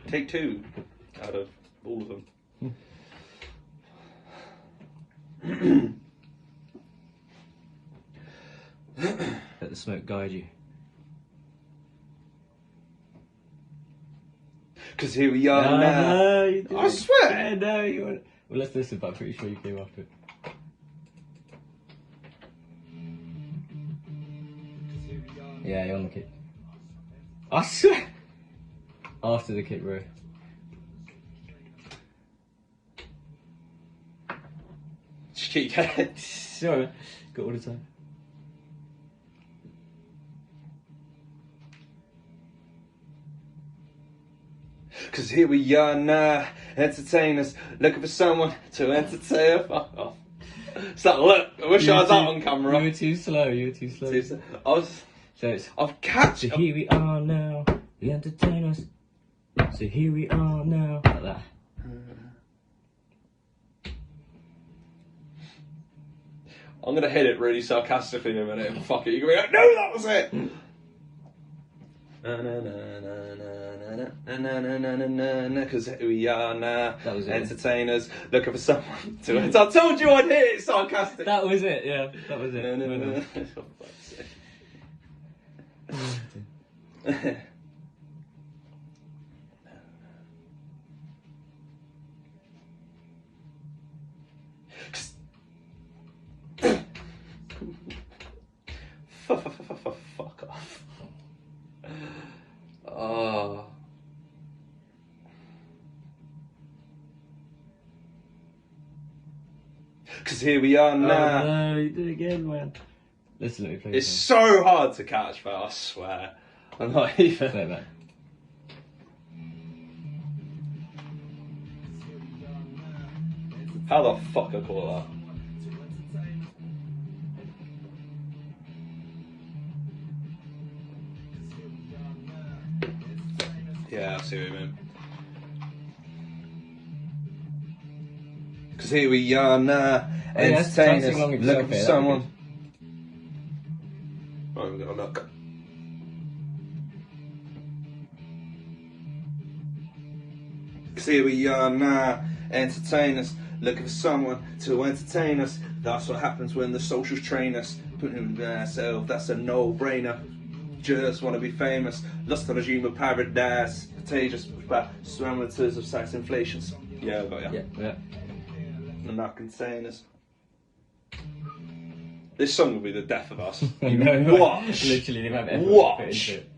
Take 2 out of all of them. Let the smoke guide you. Because here we are now. No, you didn't. I swear. Yeah, no, you weren't. Well, let's listen, but I'm pretty sure you came after it. Yeah, you're on the kit. I swear! After the kit, bro. Just keep going. Sorry, man. Got all the time. Because here we are now, entertainers, looking for someone to entertain. Fuck off. It's like, look, I wish I was out on camera. You were too slow, I was... So it's... I've catched. So here we are now, the entertainers. So here we are now. Like that. I'm gonna hit it really sarcastically in a minute. And fuck it, you're gonna be like, no, that was it. Because here we are now, That was it. entertainers, looking for someone to. I told you I'd hit it sarcastic. That was it, yeah. That was it. For fuck's sake. Fuck off. Oh. Because here we are now. Oh, no, you did it again, man. Listen, let me play It's so hard to catch, but I swear. I'm not even. Play that. How the fuck I call that? Yeah, I see what you mean. Because here we are now, entertainers, looking for someone. Right, we're gonna look. Because here we are now, entertainers, looking for someone to entertain us. That's what happens when the socials train us. Putting ourselves, that's a no-brainer. Just want to be famous. Lost on a dream of paradise. Contagious parameters of sex inflations. Yeah, I got ya. Yeah. And that containers. This song will be the death of us. You No, watch. Literally, the amount of effort Watch. put into it.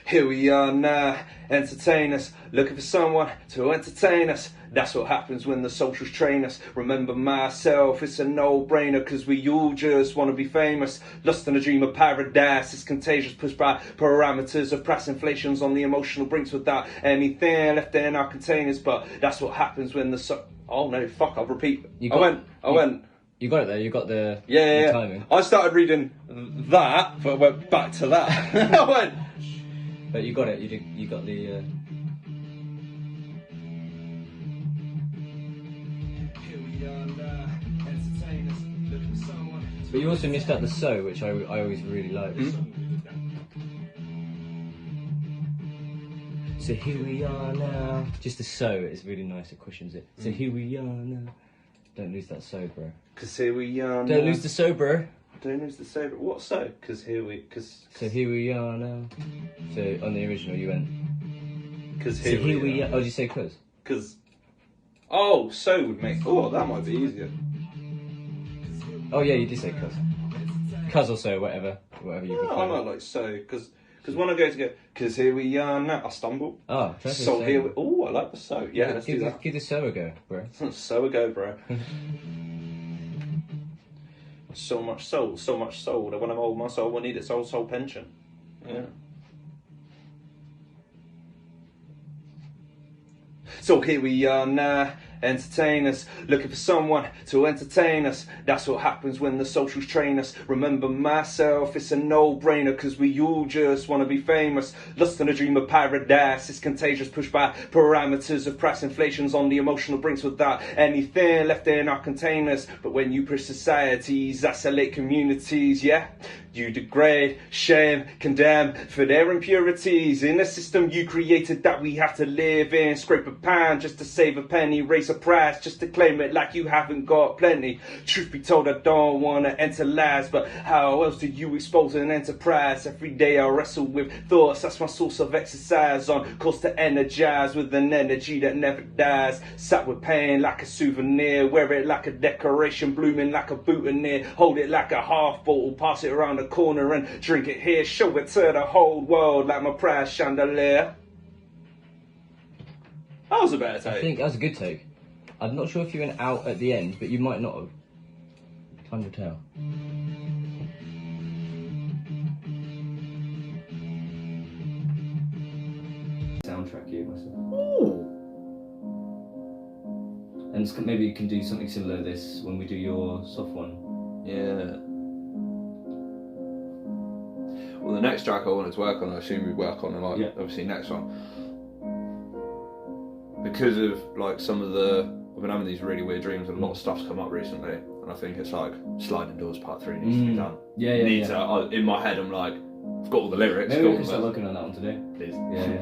Here we are now, entertainers, looking for someone to entertain us. That's what happens when the socials train us. Remember myself, it's a no-brainer, cause we all just wanna be famous. Lost in a dream of paradise, it's contagious, pushed by parameters of price inflations on the emotional brinks without anything left in our containers. But that's what happens when the oh no, fuck, I'll repeat. I went. You got it there, you got the Yeah. timing. I started reading that, but I went back to that. I went. But you got it, you got the... But you also missed out the so, which I always really liked. So here we are now. Just the so is really nice, it cushions it. So here we are now. Don't lose that so, bro. Cause here we are now. Don't lose the so, bro. Don't lose the so. What so? Cause here we are now. So on the original you went. Cause So here we are. Oh, did you say cuz? Cause. Oh, so would make. Oh, that might be easier. Oh yeah, you did say cuz. Cuz or so, whatever you No, I prefer. might like so. Cause when I go to go. Cause here we are now. I stumble. Oh, try to say So here we. Oh, I like the so. Yeah, let's do that. Give the so a go, bro. So a go, bro. So much soul that when I'm old, my soul will need its old soul pension. Yeah. So here we are now, entertain us. Looking for someone to entertain us. That's what happens when the socials train us. Remember myself, it's a no-brainer, cause we all just wanna be famous. Lost in a dream of paradise, it's contagious, pushed by parameters of price inflations on the emotional brinks without anything left in our containers. But when you push societies, isolate communities, yeah, you degrade, shame, condemn for their impurities in a system you created that we have to live in. Scrape a pound just to save a penny, raise a price just to claim it like you haven't got plenty. Truth be told, I don't want to enter lies, but how else do you expose an enterprise? Every day I wrestle with thoughts, that's my source of exercise, on course to energize with an energy that never dies. Sat with pain like a souvenir, wear it like a decoration, blooming like a boutonniere, hold it like a half bottle, pass it around the corner and drink it here, show it to the whole world like my prize chandelier. That was a better take. I think that was a good take. I'm not sure if you went out at the end, but you might not have. Time will tell. Soundtrack here myself. Ooh. And maybe you can do something similar to this when we do your soft one. Yeah. Well, the next track I wanted to work on, I assume we'd work on, like, obviously next one. Because of like some of the, I've been having these really weird dreams and a lot of stuff's come up recently, and I think it's like Sliding Doors Part 3 needs to be done. In my head I'm like, I've got all the lyrics. Maybe we can start working on that one today. Please. Yeah.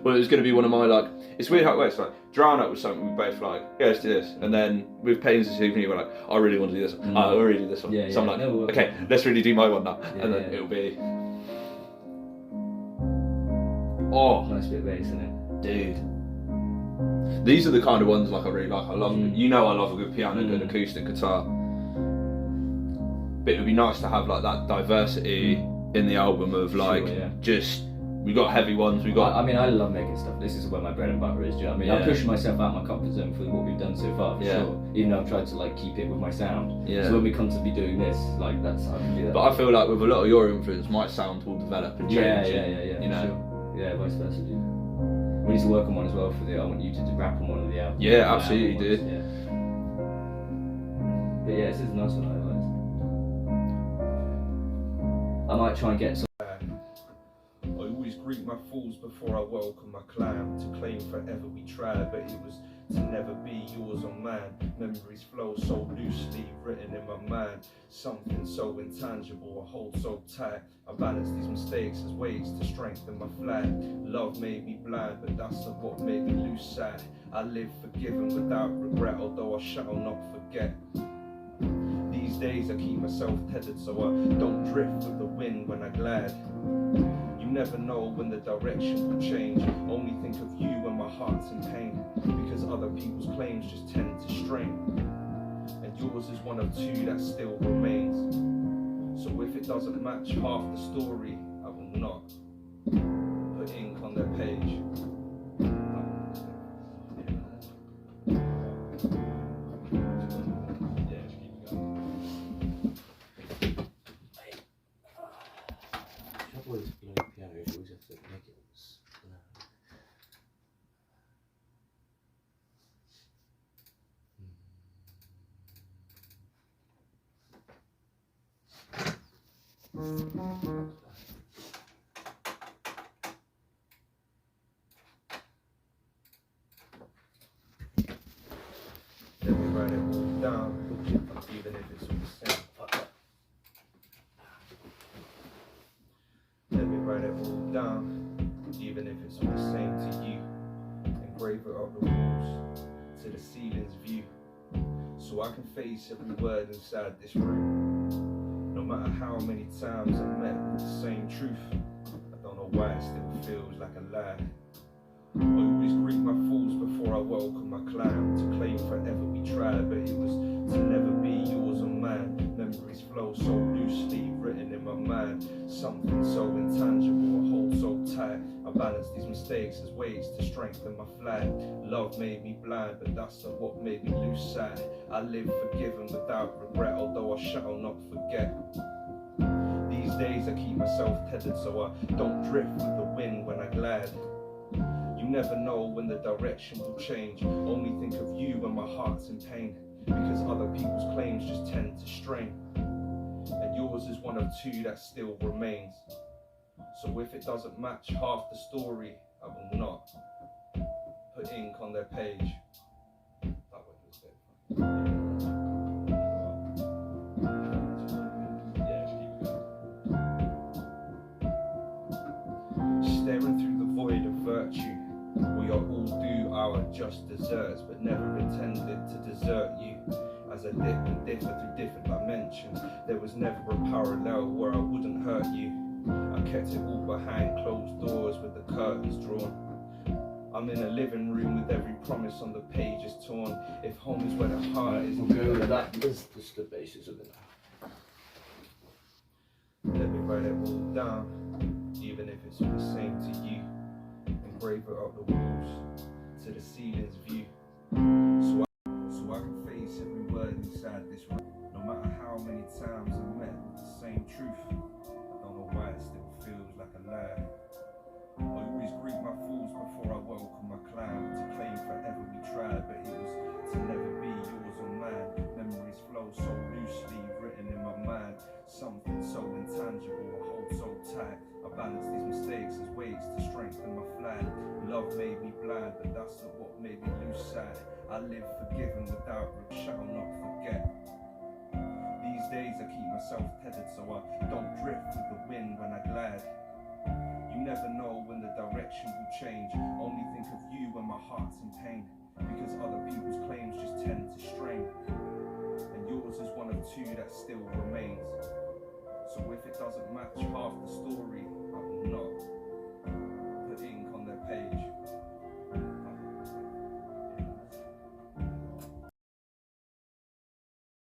Well, it was going to be one of my, like, it's weird how it works, like, Drown Out was something we both like, yeah, let's do this, and then with Pains of Souvenir we're like, I really want to do this one, I really do this one, so I'm like, okay, let's really do my one now, and then it'll be... Oh, nice bit of bass in it. Dude. These are the kind of ones like I really like. I love, you know, I love a good piano, good acoustic guitar. But it would be nice to have like that diversity in the album of like, just, we got heavy ones, we got... I mean, I love making stuff. This is where my bread and butter is, do you know what I mean? I'm pushing myself out of my comfort zone for what we've done so far, for sure. Even though I've tried to like keep it with my sound. So when we come to be doing this, like that's how I can do that. But I feel like with a lot of your influence, my sound will develop and change. You know? Sure. Yeah, vice versa, dude. We need to work on one as well for the. I want you to rap on one of the albums. Yeah, absolutely, dude. Yeah. But yeah, this is a nice one. I might try and get some. I always greet my fools before I welcome my clown. To claim forever we tried, but it was to never be yours or mine. Memories flow so loosely, written in my mind. Something so intangible, I hold so tight. I balance these mistakes as ways to strengthen my flag. Love made me blind, but that's not what made me lose sight. I live forgiven without regret, although I shall not forget. These days I keep myself tethered so I don't drift with the wind when I glide. You never know when the direction will change. Only think of you when my heart's in pain, because other people's claims just tend to strain. And yours is one of two that still remains. So if it doesn't match half the story, I will not put ink on their page. Let me write it all down, even if it's all the same. Let me write it all down, even if it's all the same to you. Engrave it up the walls to the ceiling's view, so I can face every word inside this room. No matter how many times I've met with the same truth, I don't know why it still feels like a lie. I always greet my fools before I welcome my clown. To claim forever we tried, but it was to never be yours or mine. Memories flow so loosely, written in my mind. Something so intangible, I hold so tight. I balance these mistakes as ways to strengthen my flag. Love made me blind, but that's not what made me lose sight. I live forgiven without regret, although I shall not forget. These days I keep myself tethered so I don't drift with the wind when I glide. You You never know when the direction will change. Only think of you when my heart's in pain, because other people's claims just tend to strain. And yours is one of two that still remains. So if it doesn't match half the story, I will not put ink on their page. That way was it. Staring through the void of virtue, we are all due our just deserts, but never intended to desert you. As I dip and differ through different dimensions, there was never a parallel where I wouldn't hurt you. I kept it all behind closed doors with the curtains drawn. I'm in a living room with every promise on the pages torn. If home is where the heart is, we'll go with that. That's just the basis of it. Let me write it all down, even if it's all the same to you. Engrave it up the walls to the ceiling's view, so I can face every word inside this room. No matter how many times I've met with the same truth, I don't know why it still feels like a lie. I always greet my fools before I welcome my climb. To claim forever we tried, but it was to never be yours or mine. Memories flow so loosely, written in my mind. Something so intangible, I hold so tight. I balance these mistakes as weights to strengthen my flag. Love made me blind, but that's not what made me lose sight. I live forgiven without shall not forget. These days I keep myself tethered so I don't drift with the wind when I glide. You never know when the direction will change. Only think of you when my heart's in pain, because other people's claims just tend to strain. And yours is one of two that still remains. So if it doesn't match half the story,